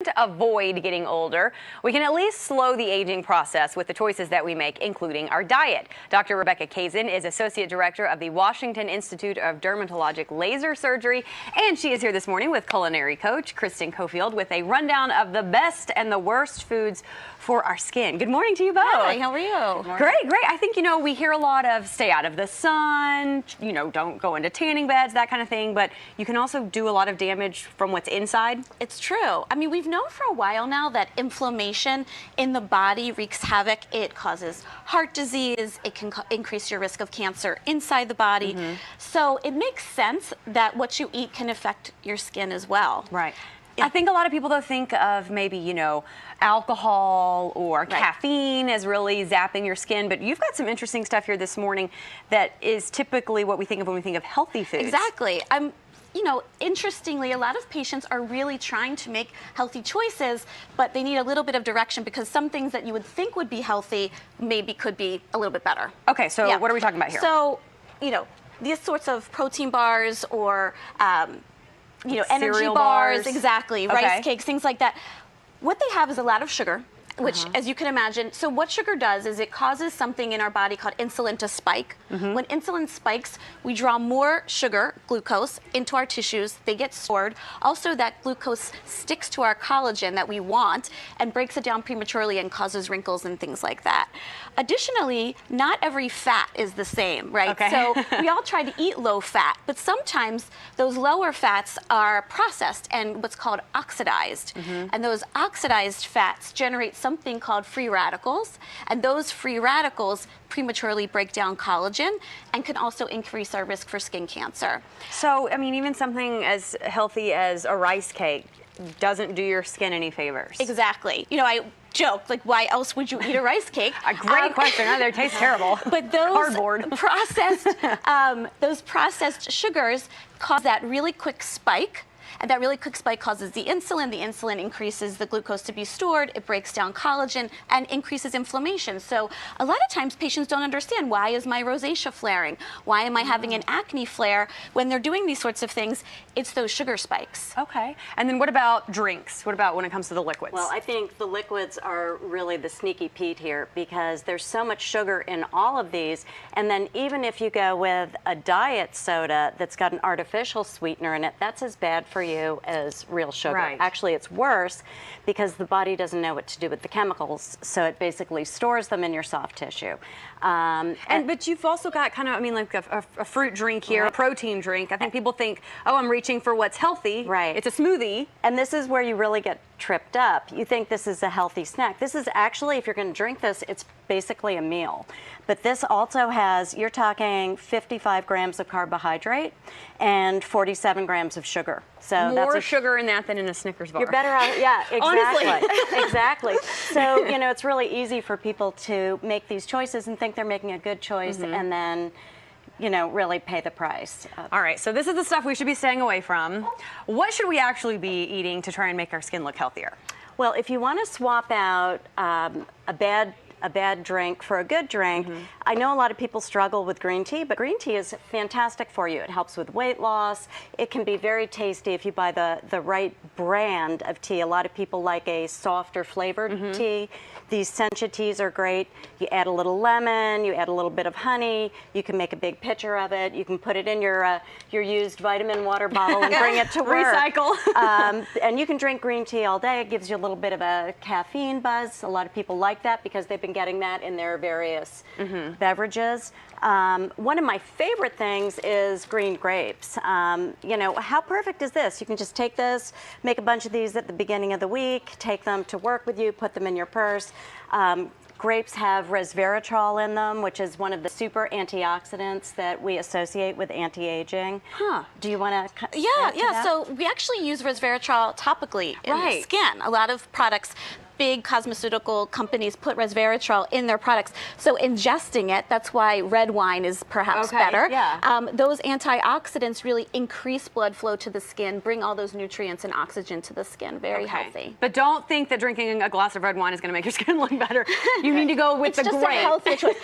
To avoid getting older, we can at least slow the aging process with the choices that we make, including our diet. Dr. Rebecca Kazin is Associate Director of the Washington Institute of Dermatologic Laser Surgery, and she is here this morning with culinary coach Kristen Coffield with a rundown of the best and the worst foods for our skin. Good morning to you both. Hi, how are you? Great, great. I think, we hear a lot of stay out of the sun, don't go into tanning beds, that kind of thing, but you can also do a lot of damage from what's inside. It's true. I mean, we've known for a while now that inflammation in the body wreaks havoc. It causes heart disease. It can increase your risk of cancer inside the body. So it makes sense that what you eat can affect your skin as well. Right. I think a lot of people, though, think of maybe, alcohol or caffeine as really zapping your skin. But you've got some interesting stuff here this morning that is typically what we think of when we think of healthy foods. Exactly. Interestingly, a lot of patients are really trying to make healthy choices, but they need a little bit of direction because some things that you would think would be healthy maybe could be a little bit better. Okay, so what are we talking about here? So, these sorts of protein bars or energy bars, exactly, rice cakes, things like that. What they have is a lot of sugar, which, as you can imagine, so what sugar does is it causes something in our body called insulin to spike. When insulin spikes, we draw more sugar, glucose, into our tissues. They get stored. Also, that glucose sticks to our collagen that we want and breaks it down prematurely and causes wrinkles and things like that. Additionally, not every fat is the same, right? Okay. So we all try to eat low fat, but sometimes those lower fats are processed and what's called oxidized. And those oxidized fats generate something called free radicals, and those free radicals prematurely break down collagen and can also increase our risk for skin cancer. So, even something as healthy as a rice cake doesn't do your skin any favors. Exactly. I joke, like, why else would you eat a rice cake? A great question. They taste terrible. But those cardboard processed sugars cause that really quick spike. And that really quick spike causes the insulin. The insulin increases the glucose to be stored. It breaks down collagen and increases inflammation. So a lot of times patients don't understand, why is my rosacea flaring? Why am I having an acne flare? When they're doing these sorts of things, it's those sugar spikes. Okay. And then what about drinks? What about when it comes to the liquids? Well, I think the liquids are really the sneaky Pete here because there's so much sugar in all of these. And then even if you go with a diet soda that's got an artificial sweetener in it, that's as bad for you as real sugar. Right. Actually, it's worse because the body doesn't know what to do with the chemicals, so it basically stores them in your soft tissue. But you've also got kind of, like a fruit drink here, a protein drink. I think people think, oh, I'm reaching for what's healthy. Right. It's a smoothie. And this is where you really get tripped up. You think this is a healthy snack. This is actually, if you're going to drink this, it's basically a meal. But this also has, you're talking 55 grams of carbohydrate and 47 grams of sugar. So More sugar in that than in a Snickers bar. You're better out, yeah, exactly. Honestly. Exactly. So, it's really easy for people to make these choices and think they're making a good choice and then, really pay the price. All right, so this is the stuff we should be staying away from. What should we actually be eating to try and make our skin look healthier? Well, if you want to swap out a bad drink for a good drink. I know a lot of people struggle with green tea, but green tea is fantastic for you. It helps with weight loss. It can be very tasty if you buy the right brand of tea. A lot of people like a softer flavored tea. These sencha teas are great. You add a little lemon, you add a little bit of honey, you can make a big pitcher of it, you can put it in your used vitamin water bottle and bring it to work. Recycle. And you can drink green tea all day. It gives you a little bit of a caffeine buzz. A lot of people like that because they've been getting that in their various beverages. One of my favorite things is green grapes. How perfect is this? You can just take this, make a bunch of these at the beginning of the week, take them to work with you, put them in your purse. Grapes have resveratrol in them, which is one of the super antioxidants that we associate with anti-aging. Do you want to? Yeah. So we actually use resveratrol topically in the skin. A lot of products big cosmeceutical companies put resveratrol in their products. So ingesting it, that's why red wine is perhaps better. Yeah. Those antioxidants really increase blood flow to the skin, bring all those nutrients and oxygen to the skin. Very healthy. But don't think that drinking a glass of red wine is going to make your skin look better. You need to go with the just grape. A healthy choice.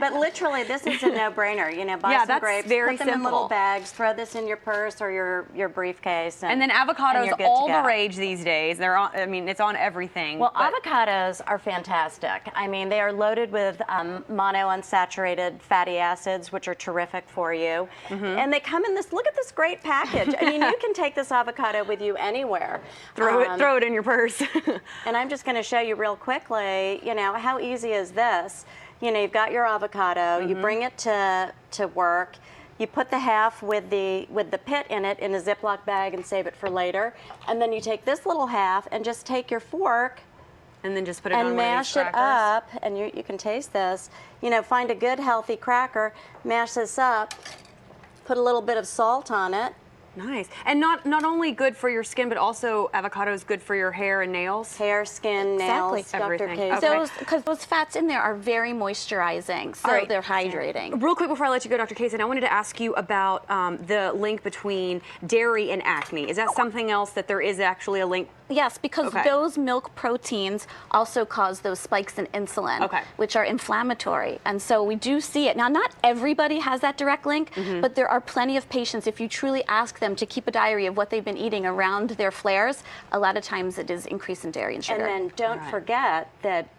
But literally, this is a no-brainer. You know, buy some grapes, put them in little bags, throw this in your purse or your briefcase. And then avocados, all the rage these days. They're on, I mean, it's on everything. Well, avocados are fantastic. I mean, they are loaded with monounsaturated fatty acids, which are terrific for you. And they come in this, look at this great package. I mean, you can take this avocado with you anywhere. Throw it in your purse. And I'm just going to show you real quickly, you know, how easy is this? You know, you've got your avocado, you bring it to work, you put the half with the pit in it in a Ziploc bag and save it for later, and then you take this little half and just take your fork and then just put it on and one of mash these it crackers. up, and you can taste this. You know, find a good healthy cracker, mash this up, put a little bit of salt on it. Nice. And not only good for your skin, but also avocado is good for your hair and nails. Hair, skin, nails, Everything. Dr. Okay. Because those fats in there are very moisturizing, so they're hydrating. Real quick before I let you go, Dr. Kaysen, I wanted to ask you about the link between dairy and acne. Is that something else that there is actually a link? Yes, because those milk proteins also cause those spikes in insulin, which are inflammatory. And so we do see it. Now, not everybody has that direct link, but there are plenty of patients, if you truly ask them to keep a diary of what they've been eating around their flares, a lot of times it is increase in dairy and sugar. And then don't forget that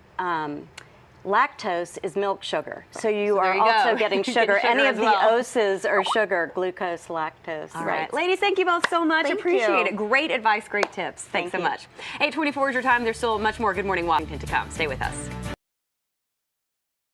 lactose is milk sugar. So you are also getting sugar. Any of the OSs are sugar, glucose, lactose. All right. Ladies, thank you both so much. Appreciate it. Great advice, great tips. Thanks so much. 8:24 is your time. There's still much more Good Morning Washington to come. Stay with us.